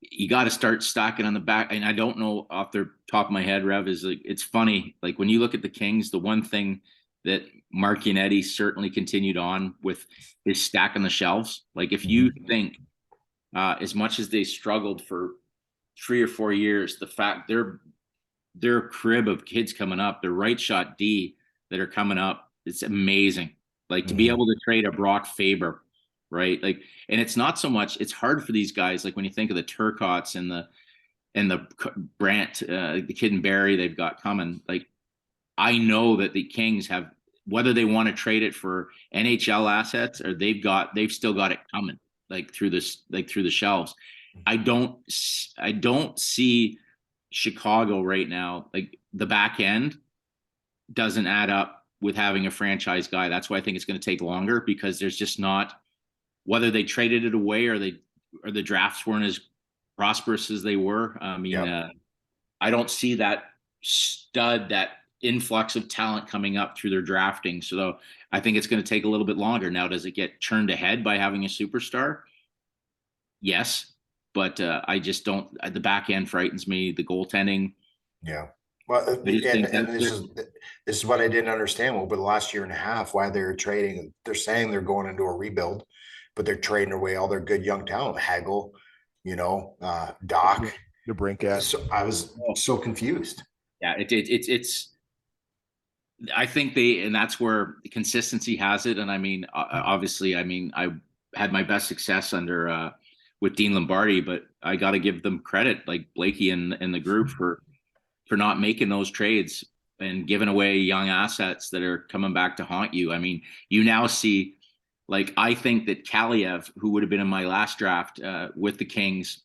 C: You got to start stacking on the back. And I don't know off the top of my head, Rev, is like, it's funny. Like, when you look at the Kings, the one thing that Mark Yannetti certainly continued on with is stacking the shelves. Like, if you think, as much as they struggled for 3 or 4 years, the fact their crib of kids coming up, their right shot D that are coming up, it's amazing. Like, to be able to trade a Brock Faber, right? Like, and it's not so much, it's hard for these guys. Like, when you think of the Turcottes and the Brandt, the kid in Barrie they've got coming, like, I know that the Kings have, whether they want to trade it for NHL assets or they've still got it coming, like through the shelves. I don't see Chicago right now. Like, the back end doesn't add up with having a franchise guy. That's why I think it's going to take longer, because there's just not, whether they traded it away or the drafts weren't as prosperous as they were. I mean, I don't see that influx of talent coming up through their drafting. So I think it's going to take a little bit longer. Now, does it get churned ahead by having a superstar? Yes. But I just don't, the back end frightens me. The goaltending.
B: Yeah. Well,
C: I just think
B: and this is what I didn't understand over the last year and a half, why they're trading. They're saying they're going into a rebuild, but they're trading away all their good young talent. Hagel, Doc.
A: The brink at.
B: So I was so confused.
C: Yeah, it's. I think and that's where consistency has it. And I mean, obviously, I mean, I had my best success under with Dean Lombardi, but I got to give them credit, like Blakey and the group, for not making those trades and giving away young assets that are coming back to haunt you. I mean, you now see, like, I think that Kaliev, who would have been in my last draft with the Kings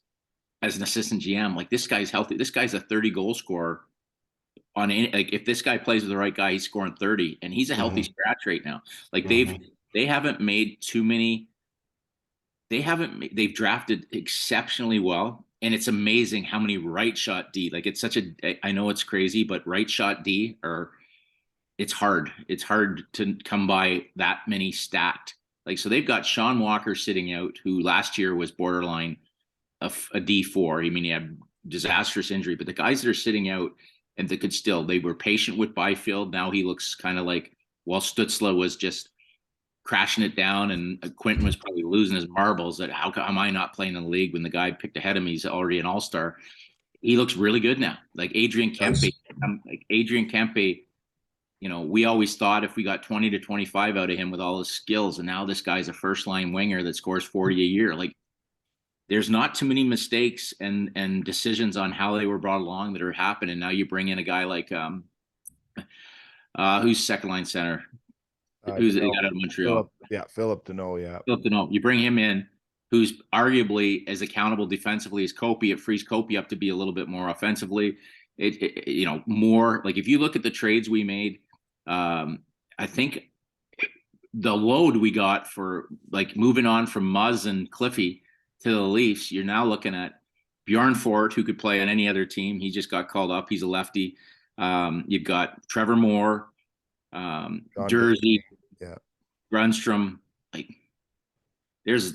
C: as an assistant GM, like, this guy's healthy. This guy's a 30 goal scorer. Like, if this guy plays with the right guy, he's scoring 30, and he's a healthy scratch right now. Like, they haven't made too many. They've drafted exceptionally well. And it's amazing how many right shot D, like, it's such I know it's crazy, but right shot D it's hard. It's hard to come by that many stacked. Like, so they've got Sean Walker sitting out, who last year was borderline a D4. I mean, he had disastrous injury, but the guys that are sitting out and they were patient with Byfield. Now he looks kind of like, well, Stützle was just crashing it down, and Quentin was probably losing his marbles that how am I not playing in the league when the guy picked ahead of me, he's already an all-star. He looks really good now. Like Adrian Kempe, we always thought if we got 20 to 25 out of him with all his skills, and now this guy's a first-line winger that scores 40 a year. Like, there's not too many mistakes and decisions on how they were brought along that are happening. Now you bring in a guy like who's second line center, who's got out of Montreal.
A: Philip Deneau. Yeah,
C: Philip Deneau. You bring him in, who's arguably as accountable defensively as Kopi. It frees Kopi up to be a little bit more offensively. More like, if you look at the trades we made, I think the load we got for, like, moving on from Muzz and Cliffy to the Leafs, you're now looking at Bjorn Fort, who could play on any other team. He just got called up. He's a lefty. You've got Trevor Moore, Jersey, Grunstrom. Like, there's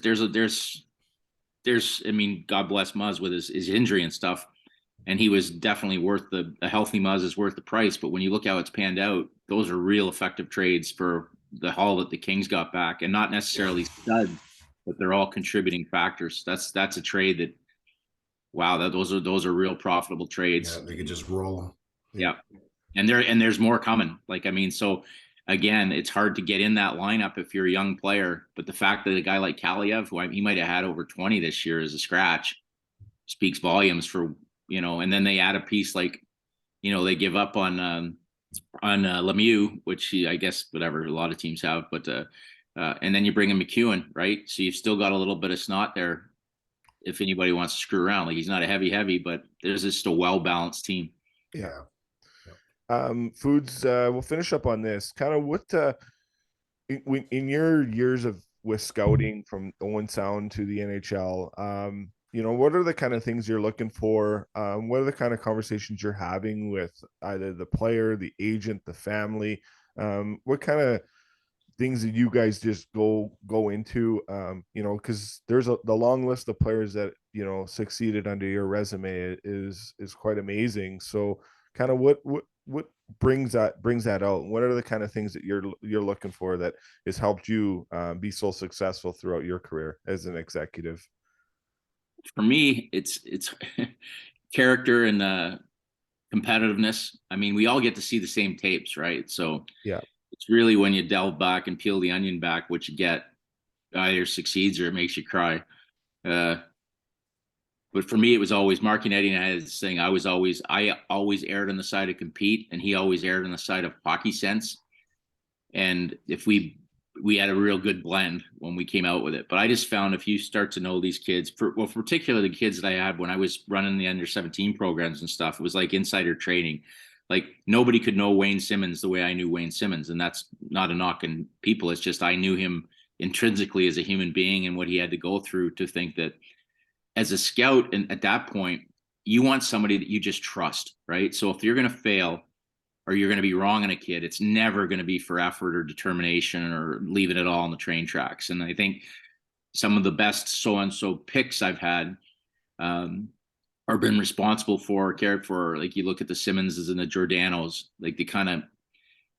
C: I mean, God bless Muzz with his injury and stuff, and he was definitely worth a healthy Muzz is worth the price. But when you look how it's panned out, those are real effective trades for the haul that the Kings got back, and not necessarily studs, but they're all contributing factors. That's a trade that, wow, those are real profitable trades.
B: Yeah, they could just roll.
C: Yeah. And there's more coming. Like, I mean, so again, it's hard to get in that lineup if you're a young player, but the fact that a guy like Kaliev, who he might have had over 20 this year as a scratch, speaks volumes for, and then they add a piece like, they give up on Lemieux, which I guess whatever, a lot of teams have, but and then you bring in McEwen, right? So you've still got a little bit of snot there if anybody wants to screw around. Like, he's not a heavy, but there's just a well-balanced team.
A: Yeah. Foods, we'll finish up on this. Kind of what in your years with scouting from Owen Sound to the NHL, what are the kind of things you're looking for? What are the kind of conversations you're having with either the player, the agent, the family? What kind of things that you guys just go into? Because there's the long list of players that succeeded under your resume is quite amazing. So kind of what brings that out? What are the kind of things that you're looking for that has helped you be so successful throughout your career as an executive?
C: For me, it's character and competitiveness. I mean, we all get to see the same tapes, right? So
A: yeah,
C: it's really when you delve back and peel the onion back, what you get either succeeds or it makes you cry. But for me, it was always Marcinetti, and I had this thing. I always erred on the side of compete, and he always erred on the side of hockey sense. And if we had a real good blend when we came out with it. But I just found if you start to know these kids, particularly the kids that I had when I was running the under 17 programs and stuff, it was like insider trading. Like, nobody could know Wayne Simmons the way I knew Wayne Simmons. And that's not a knock on people. It's just I knew him intrinsically as a human being and what he had to go through to think that as a scout, and at that point, you want somebody that you just trust, right? So if you're going to fail or you're going to be wrong on a kid, it's never going to be for effort or determination or leaving it all on the train tracks. And I think some of the best so-and-so picks I've had, or been responsible for, cared for. Like you look at the Simmonses and the Giordanos, like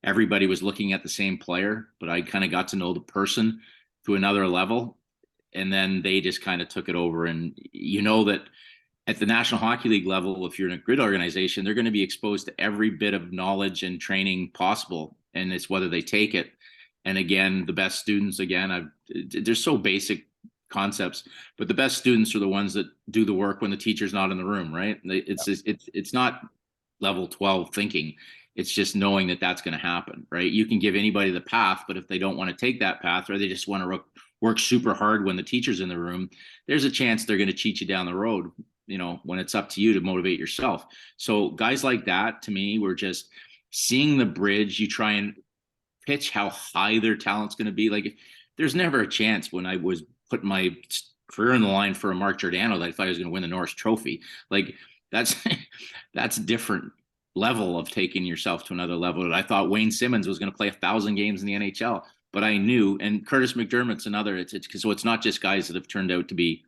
C: everybody was looking at the same player, but I kind of got to know the person to another level. And then they just kind of took it over. And you know that at the National Hockey League level, if you're in a grid organization, they're going to be exposed to every bit of knowledge and training possible. And it's whether they take it. And again, the best students, they're so basic concepts, but the best students are the ones that do the work when the teacher's not in the room, right? It's not level 12 thinking. It's just knowing that that's going to happen, right? You can give anybody the path, but if they don't want to take that path, or they just want to work super hard when the teacher's in the room, there's a chance they're going to cheat you down the road, when it's up to you to motivate yourself. So guys like that, to me, were just seeing the bridge. You try and pitch how high their talent's going to be. Like, there's never a chance when I was putting my career on the line for a Mark Giordano that I thought he was going to win the Norris Trophy. Like, that's different level of taking yourself to another level. I thought Wayne Simmonds was going to play 1,000 games in the NHL, but I knew, and Curtis McDermott's another. So it's not just guys that have turned out to be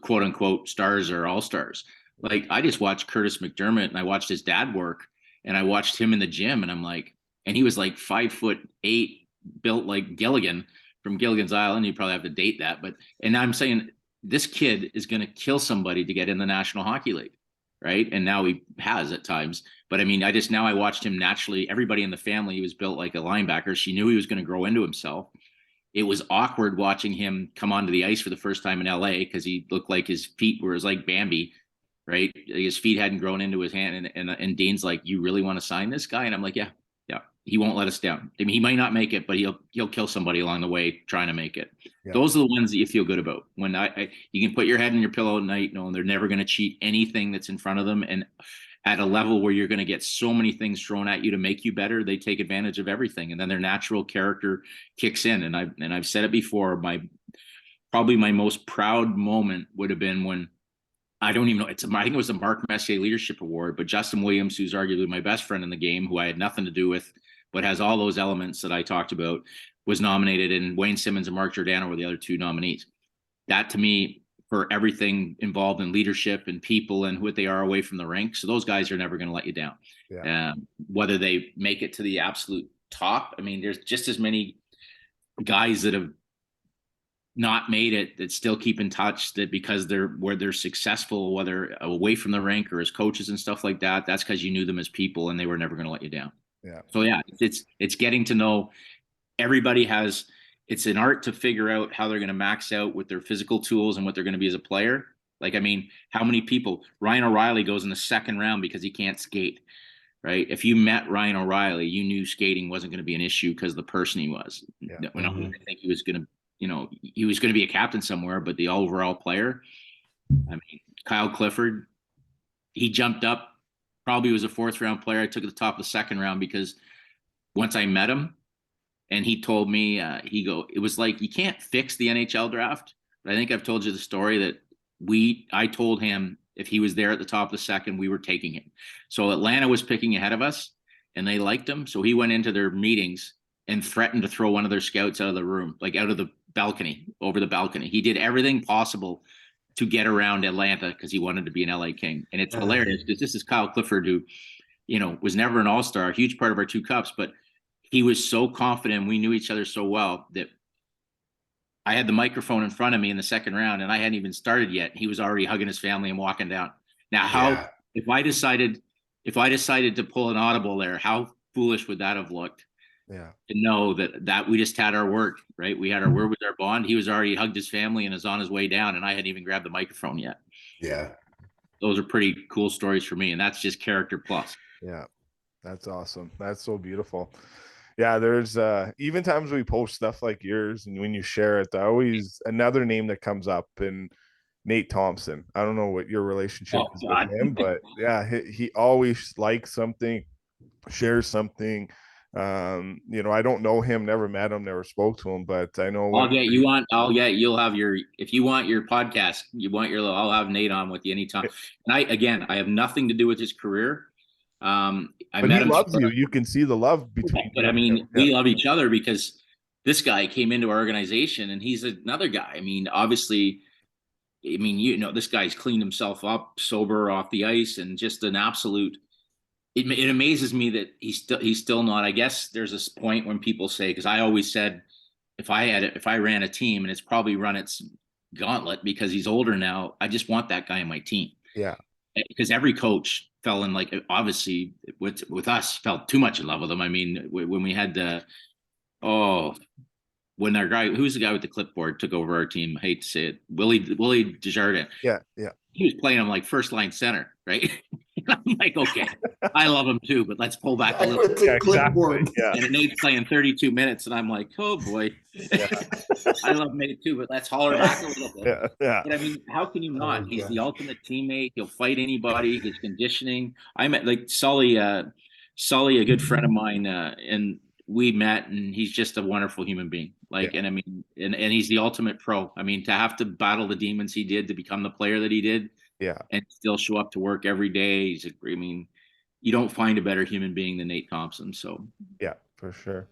C: quote unquote stars or all stars. Like, I just watched Curtis McDermott, and I watched his dad work, and I watched him in the gym, and I'm like, and he was like 5'8", built like Gilligan from Gilligan's Island. You probably have to date that, and I'm saying this kid is going to kill somebody to get in the National Hockey League. Right. And now he has at times. But I mean, I watched him naturally. Everybody in the family, he was built like a linebacker. She knew he was going to grow into himself. It was awkward watching him come onto the ice for the first time in LA because he looked like his feet were like Bambi. Right. His feet hadn't grown into his hand. And Dean's like, you really want to sign this guy? And I'm like, yeah. He won't let us down. I mean, he might not make it, but he'll kill somebody along the way trying to make it. Yeah. Those are the ones that you feel good about. When you can put your head in your pillow at night knowing they're never going to cheat anything that's in front of them, and at a level where you're going to get so many things thrown at you to make you better, they take advantage of everything, and then their natural character kicks in. And I've said it before. Probably my most proud moment would have been when, I don't even know. I think it was the Mark Messier Leadership Award, but Justin Williams, who's arguably my best friend in the game, who I had nothing to do with, but has all those elements that I talked about, was nominated, and Wayne Simmonds and Mark Giordano were the other two nominees. That, to me, for everything involved in leadership and people and what they are away from the rink. So those guys are never going to let you down. Yeah. Whether they make it to the absolute top. I mean, there's just as many guys that have not made it that still keep in touch, that because they're successful, whether away from the rink or as coaches and stuff like that, that's because you knew them as people and they were never going to let you down.
A: Yeah.
C: So yeah, it's getting to know everybody. It's an art to figure out how they're going to max out with their physical tools and what they're going to be as a player. Like, I mean, how many people, Ryan O'Reilly goes in the second round because he can't skate, right? If you met Ryan O'Reilly, you knew skating wasn't going to be an issue because of the person he was. Yeah. I think he was going to, he was going to be a captain somewhere, but the overall player, I mean, Kyle Clifford, he jumped up, probably was a 4th round player. I took at the top of the 2nd round because once I met him and he told me, it was like, you can't fix the NHL draft. But I think I've told you the story that I told him if he was there at the top of the 2nd, we were taking him. So Atlanta was picking ahead of us and they liked him. So he went into their meetings and threatened to throw one of their scouts out of the room, like out of the balcony, over the balcony. He did everything possible to get around Atlanta because he wanted to be an LA King. And it's hilarious because this is Kyle Clifford, who, was never an all-star, a huge part of our 2 cups, but he was so confident. We knew each other so well that I had the microphone in front of me in the 2nd round and I hadn't even started yet. He was already hugging his family and walking down. Now, if I decided to pull an audible there, how foolish would that have looked? Yeah. To know that we just had our word, right? We had our word with our bond. He was already hugged his family and is on his way down, and I hadn't even grabbed the microphone yet.
B: Yeah.
C: Those are pretty cool stories for me, and that's just character plus.
A: Yeah. That's awesome. That's so beautiful. Yeah, there's even times we post stuff like yours, and when you share it, always another name that comes up, and Nate Thompson. I don't know what your relationship is with him, but yeah, he always likes something, shares something. I don't know him, never met him, never spoke to him, but I know
C: you'll have if you want your podcast, I'll have Nate on with you anytime. And I have nothing to do with his career.
A: But he loves you. You can see the love between.
C: But I mean, we love each other because this guy came into our organization and he's another guy. I mean, obviously I mean, you know, this guy's cleaned himself up, sober off the ice, and just an absolute. It amazes me that he's still not. I guess there's this point when people say, because I always said, if I ran a team, and it's probably run its gauntlet because he's older now, I just want that guy in my team.
A: Yeah.
C: Because every coach fell in, like, obviously with us, fell too much in love with him. I mean, when we had when our guy, who's the guy with the clipboard, took over our team, I hate to say it, Willie Desjardins.
A: Yeah.
C: He was playing him like first line center, right? I'm like, okay, I love him too, but let's pull back a little.
B: Yeah, exactly.
A: Yeah.
C: And Nate's playing 32 minutes, and I'm like, oh boy, I love Nate too, but let's holler back a little bit.
A: Yeah.
C: But I mean, how can you not? He's the ultimate teammate. He'll fight anybody. His conditioning. I met like Sully, a good friend of mine, and we met, and he's just a wonderful human being. Like, and I mean, and he's the ultimate pro. I mean, to have to battle the demons he did to become the player that he did.
A: Yeah.
C: And still show up to work every day. I mean, you don't find a better human being than Nate Thompson. So
A: yeah, for sure.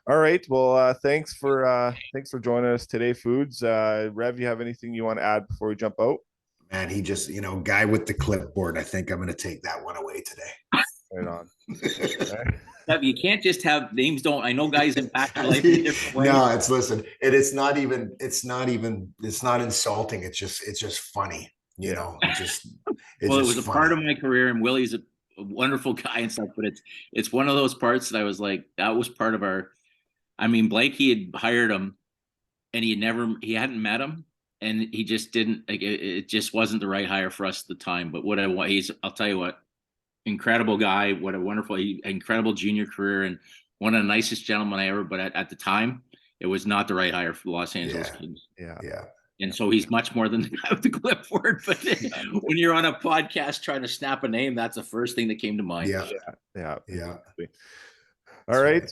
A: All right. Well, thanks for joining us today, Foods. Rev, you have anything you want to add before we jump out?
B: Man, he just, guy with the clipboard. I think I'm going to take that one away today.
A: Right on.
C: You can't just have names. I know guys impact your life in different ways.
B: No, it's not insulting. It's just funny. It
C: was a part of my career, and Willie's a wonderful guy and stuff, but it's one of those parts that I was like, that was part of our. I mean, Blakey had hired him, and he hadn't met him, and he just didn't. Like, it just wasn't the right hire for us at the time. But I'll tell you what, incredible guy. What a wonderful, incredible junior career, and one of the nicest gentlemen I ever. But at the time, it was not the right hire for the Los Angeles Kings.
A: Yeah.
C: And so he's much more than the guy with the clipboard. But when you're on a podcast trying to snap a name, that's the first thing that came to mind.
A: Yeah. All right.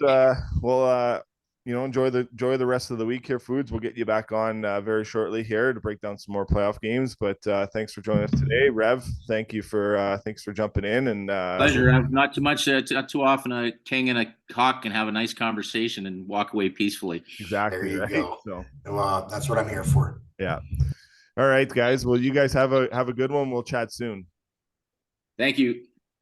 A: Well, enjoy the rest of the week here, Foods. We'll get you back on very shortly here to break down some more playoff games. But thanks for joining us today, Rev. Thanks for jumping in. And
C: pleasure, Rev. Not too much, not too often. A king and a cock can have a nice conversation and walk away peacefully.
A: Exactly.
B: There you go. So that's what I'm here for.
A: Yeah. All right, guys. Well, you guys have a good one. We'll chat soon.
C: Thank you.